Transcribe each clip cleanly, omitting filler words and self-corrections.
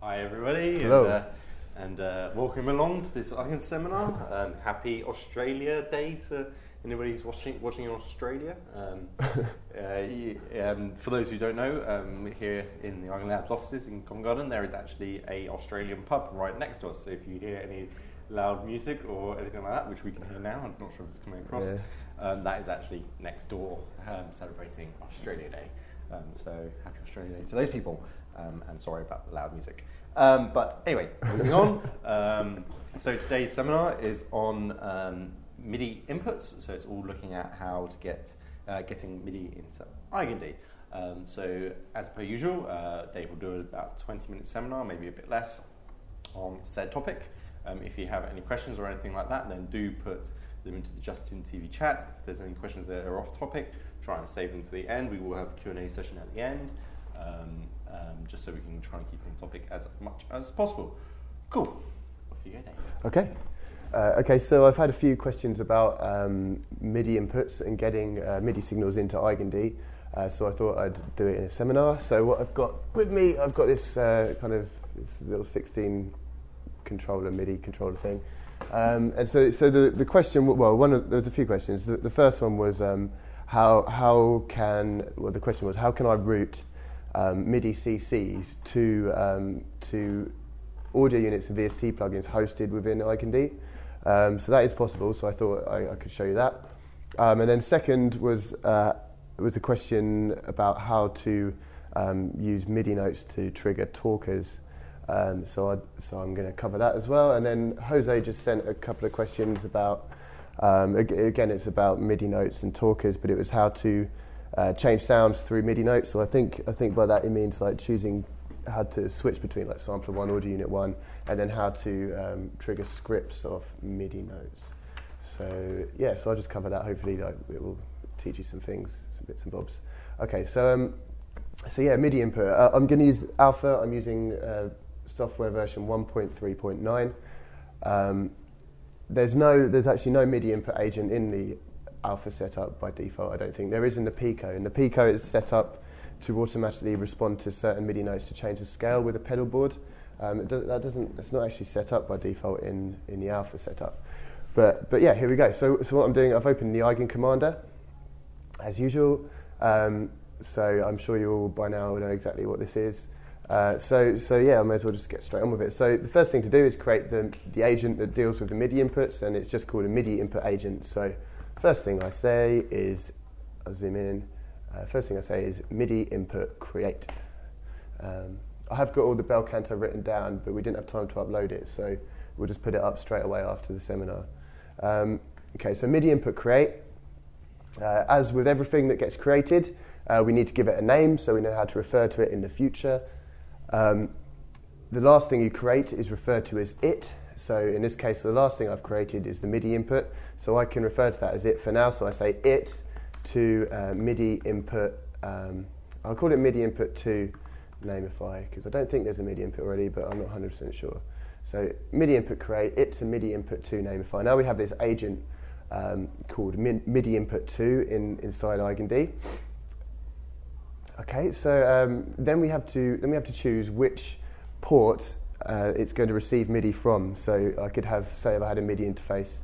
Hi everybody, Hello. and welcome along to this Eigenharp seminar. Happy Australia Day to anybody who's watching in Australia. For those who don't know, here in the Eigenharp's offices in Covent Garden, there is actually a Australian pub right next to us. So if you hear any loud music or anything like that, which we can hear now, I'm not sure if it's coming across, that is actually next door, celebrating Australia Day. So happy Australia Day to those people. And sorry about the loud music. But anyway, moving on. So today's seminar is on MIDI inputs. So it's all looking at how to getting MIDI into Eigenharp. So as per usual, Dave will do about a 20-minute seminar, maybe a bit less, on said topic. If you have any questions or anything like that, then do put them into the Justin TV chat. If there's any questions that are off topic, try and save them to the end. We will have a Q&A session at the end. Just so we can try and keep on topic as much as possible. Cool. Off you go, Dave. Okay, so I've had a few questions about MIDI inputs and getting MIDI signals into Eigenharp. So I thought I'd do it in a seminar. So what I've got with me, I've got this this little 16 controller, MIDI controller thing. And so the question, there's a few questions. The first one was how can I route MIDI CCs to audio units and VST plugins hosted within Eigenharp. So that is possible, so I thought I could show you that. And then second was a question about how to use MIDI notes to trigger talkers. So I'm going to cover that as well. And then Jose just sent a couple of questions about, again, it's about MIDI notes and talkers, but it was how to change sounds through MIDI notes. So I think by that it means like choosing how to switch between like sampler 1, audio unit 1, and then how to trigger scripts of MIDI notes. So I'll just cover that. Hopefully it will teach you some things, some bits and bobs. Okay, so MIDI input. I'm going to use Alpha. I'm using software version 1.3.9. There's actually no MIDI input agent in the Alpha setup by default. I don't think there is in the Pico. And the Pico is set up to automatically respond to certain MIDI notes to change the scale with a pedal board. It's not actually set up by default in the Alpha setup. But yeah, here we go. So what I'm doing, I've opened the Eigen Commander as usual. So I'm sure you all by now know exactly what this is. So I may as well just get straight on with it. So the first thing to do is create the agent that deals with the MIDI inputs, and it's just called a MIDI input agent. So first thing I say is, I'll zoom in. First thing I say is MIDI input create. I have got all the bel canto written down, but we didn't have time to upload it, so we'll just put it up straight away after the seminar. Okay, so MIDI input create. As with everything that gets created, we need to give it a name so we know how to refer to it in the future. The last thing you create is referred to as it. So in this case, the last thing I've created is the MIDI input. So I can refer to that as it for now. So I say it to MIDI input. I'll call it MIDI input 2 Nameify, because I don't think there's a MIDI input already, but I'm not 100% sure. So MIDI input create, it to MIDI input 2 Nameify. Now we have this agent called MIDI input 2 inside Eigenharp. Okay, so then we have to choose which port it's going to receive MIDI from. So I could have, say, if I had a MIDI interface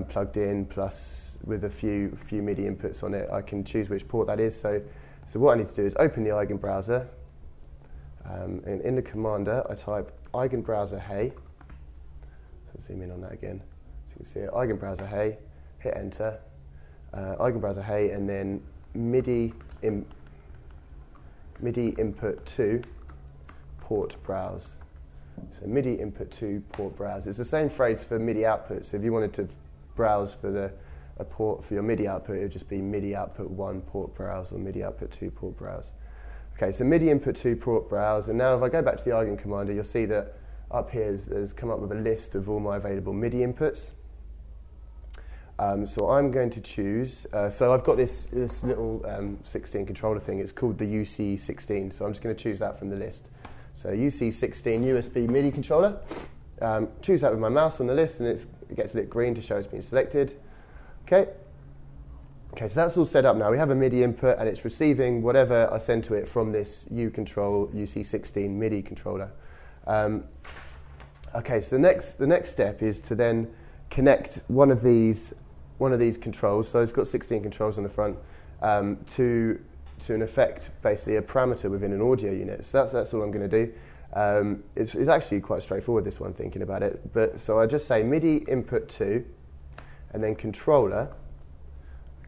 plugged in, plus with a few MIDI inputs on it, I can choose which port that is. So what I need to do is open the Eigen browser, and in the commander I type Eigen browser hey. So zoom in on that again, so you can see it. Eigen browser hey, hit enter. Eigen browser hey, and then MIDI input 2 port browse. So MIDI input 2 port browse. It's the same phrase for MIDI output. So if you wanted to browse for a port for your MIDI output, it would just be MIDI output 1 port browse or MIDI output 2 port browse. Okay, so MIDI input 2 port browse. And now if I go back to the Eigen Commander, you'll see that up here has come up with a list of all my available MIDI inputs. So I'm going to choose, so I've got this little 16 controller thing. It's called the UC16, so I'm just going to choose that from the list. So UC16 USB MIDI controller. Choose that with my mouse on the list, and it gets lit green to show it's been selected. Okay, so that's all set up now. We have a MIDI input, and it's receiving whatever I send to it from this UControl UC16 MIDI controller. Okay, so the next step is to then connect one of these controls. So it's got 16 controls on the front to an effect, basically a parameter within an audio unit. So that's all I'm going to do. It's actually quite straightforward, this one, thinking about it. But so I just say MIDI input 2, and then controller.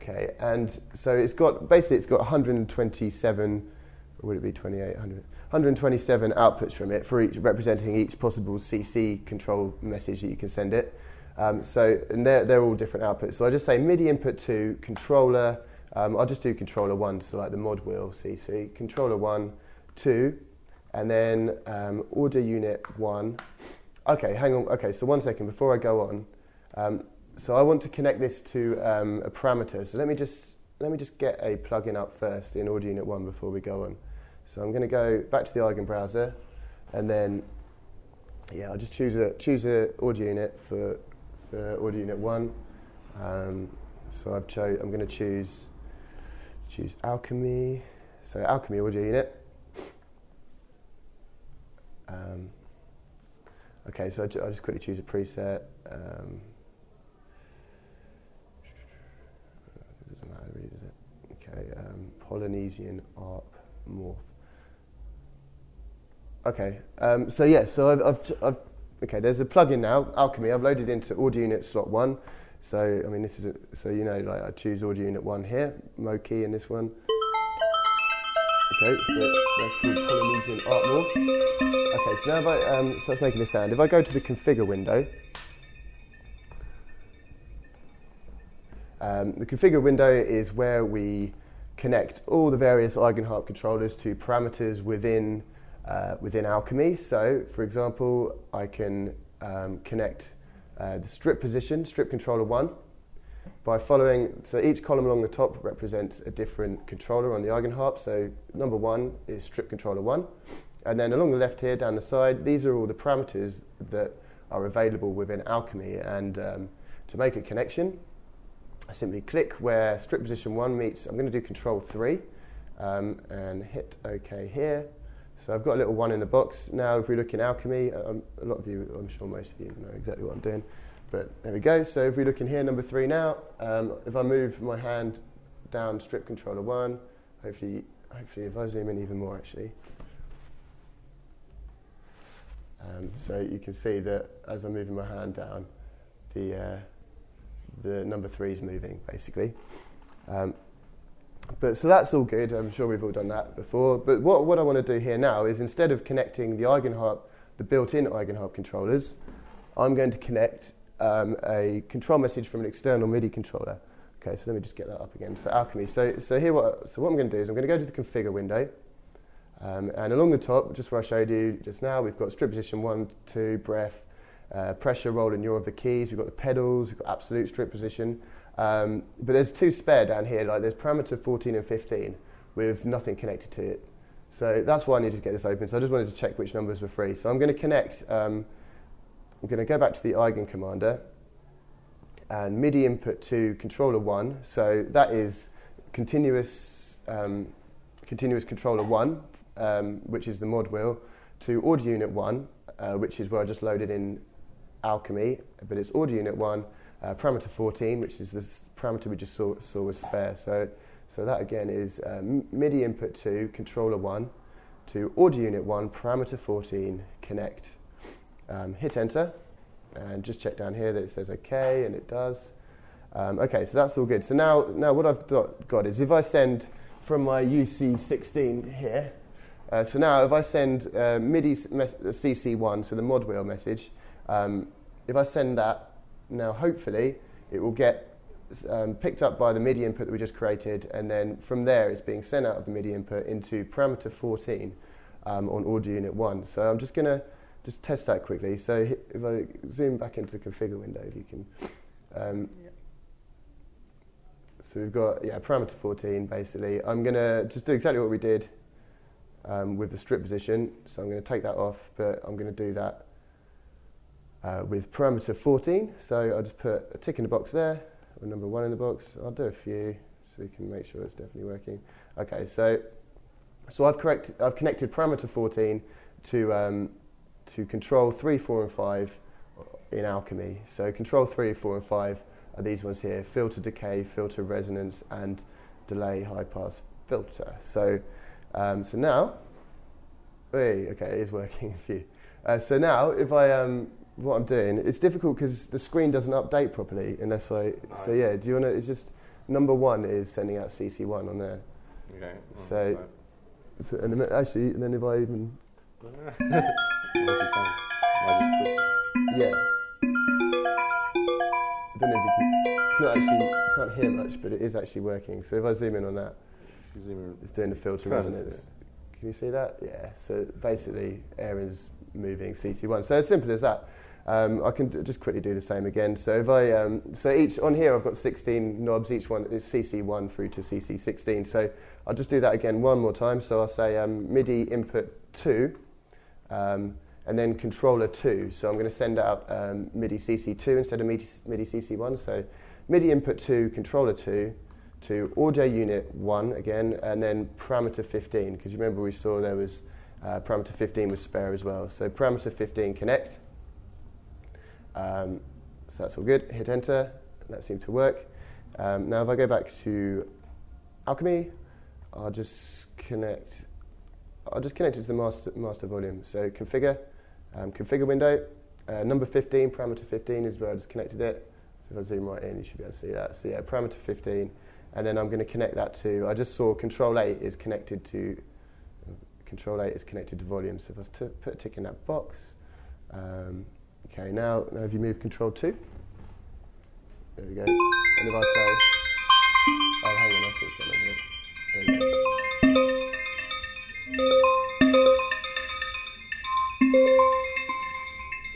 Okay, and so it's got 127, or would it be 2800? 127 outputs from it for each, representing each possible CC control message that you can send it. And they're all different outputs. So I just say MIDI input 2, controller. I'll just do controller 1, so like the mod wheel CC. Controller 1, 2, and then audio unit 1. Okay, hang on. Okay, so 1 second before I go on. So I want to connect this to a parameter. So let me just get a plugin up first in audio unit 1 before we go on. So I'm going to go back to the Eigen browser, and then I'll just choose a audio unit for audio unit 1. So I'm going to choose Alchemy. So Alchemy audio unit. Okay, so I'll just quickly choose a preset. It doesn't matter really, does it? Okay, Polynesian ARP morph. Okay, so okay, there's a plugin now, Alchemy. I've loaded into audio unit slot 1. So I mean, this is like I choose audio unit 1 here, Moki in this one. Okay, so that's called Polynesian ARP morph. Okay, so now if so that's making a sound. If I go to the configure window, the configure window is where we connect all the various Eigenharp controllers to parameters within Alchemy. So, for example, I can connect the strip position, strip controller 1, by following. So each column along the top represents a different controller on the Eigenharp. So number 1 is strip controller 1, and then along the left here, down the side, these are all the parameters that are available within Alchemy. And to make a connection, I simply click where strip position 1 meets. I'm going to do control 3 and hit OK here. So I've got a little 1 in the box. Now if we look in Alchemy, a lot of you, I'm sure most of you know exactly what I'm doing. But there we go. So if we look in here, number 3 now, if I move my hand down strip controller 1, hopefully if I zoom in even more actually. So you can see that as I'm moving my hand down, the number 3 is moving basically. But so that's all good. I'm sure we've all done that before. But what I want to do here now is, instead of connecting the Eigenharp, the built-in Eigenharp controllers, I'm going to connect a control message from an external MIDI controller. Okay, so let me just get that up again. So Alchemy. So what I'm going to do is I'm going to go to the configure window, and along the top, just where I showed you just now, we've got strip position 1, 2, breath, pressure, roll, and yaw of the keys. We've got the pedals. We've got absolute strip position. But there's 2 spare down here, like there's parameter 14 and 15 with nothing connected to it. So that's why I needed to get this open. So I just wanted to check which numbers were free. So I'm going to connect, I'm going to go back to the Eigen commander and MIDI input to controller 1. So that is continuous controller 1, which is the mod wheel, to audio unit 1, which is where I just loaded in Alchemy, but it's audio unit 1. Parameter 14, which is the parameter we just saw was spare. So that again is MIDI input 2, controller 1, to audio unit 1, parameter 14, connect. Hit enter, and just check down here that it says OK, and it does. Okay, so that's all good. So now what I've got is, if I send from my UC16 here, so now if I send MIDI CC1, so the mod wheel message, if I send that, now hopefully it will get picked up by the MIDI input that we just created, and then from there it's being sent out of the MIDI input into parameter 14 on audio unit 1. So I'm just going to test that quickly. So if I zoom back into the configure window, if you can. So we've got parameter 14 basically. I'm going to just do exactly what we did with the strip position. So I'm going to take that off, but I'm going to do that with parameter 14, so I'll just put a tick in the box there, or number 1 in the box. I'll do a few so we can make sure it's definitely working. Okay, so I've connected parameter 14 to to control 3, 4 and 5 in Alchemy. So control 3, 4 and 5 are these ones here: filter decay, filter resonance, and delay high pass filter. So so now, okay, it is working a few. So now if I what I'm doing, it's difficult because the screen doesn't update properly unless I. So yeah, do you want to? It's just number 1 is sending out CC1 on there. Okay. So and actually, and then if I even. Yeah. I don't know if you can. It's not actually. You can't hear much, but it is actually working. So if I zoom in on that, it's doing the filter resonance. Can you see that? Yeah. So basically, Aaron's moving CC1. So as simple as that. I can just quickly do the same again. So if I so each on here I've got 16 knobs. Each one is CC1 through to CC16. So I'll just do that again one more time. So I'll say MIDI input 2, and then controller 2. So I'm going to send out MIDI CC2 instead of MIDI CC1. So MIDI input 2, controller 2, to audio unit 1 again, and then parameter 15. Because you remember we saw there was parameter 15 was spare as well. So parameter 15 connect. So that's all good. Hit enter. That seemed to work. Now if I go back to Alchemy, I'll just connect it to the master volume. So configure window. Number 15, parameter 15 is where I just connected it. So if I zoom right in, you should be able to see that. So yeah, parameter 15, and then I'm going to connect that to. I just saw control 8 is connected to volume. So if I put a tick in that box. Okay, now if you move control 2, there we go. And if I play, oh hang on, I see what's going on here. There we go.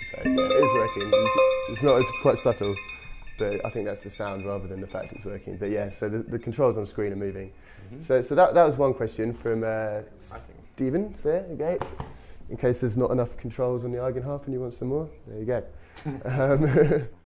So yeah, it is working. It's quite subtle, but I think that's the sound rather than the fact it's working. But yeah, so the controls on screen are moving. Mm-hmm. So that was one question from Stephen. There, okay. In case there's not enough controls on the Eigenharp and you want some more, there you go.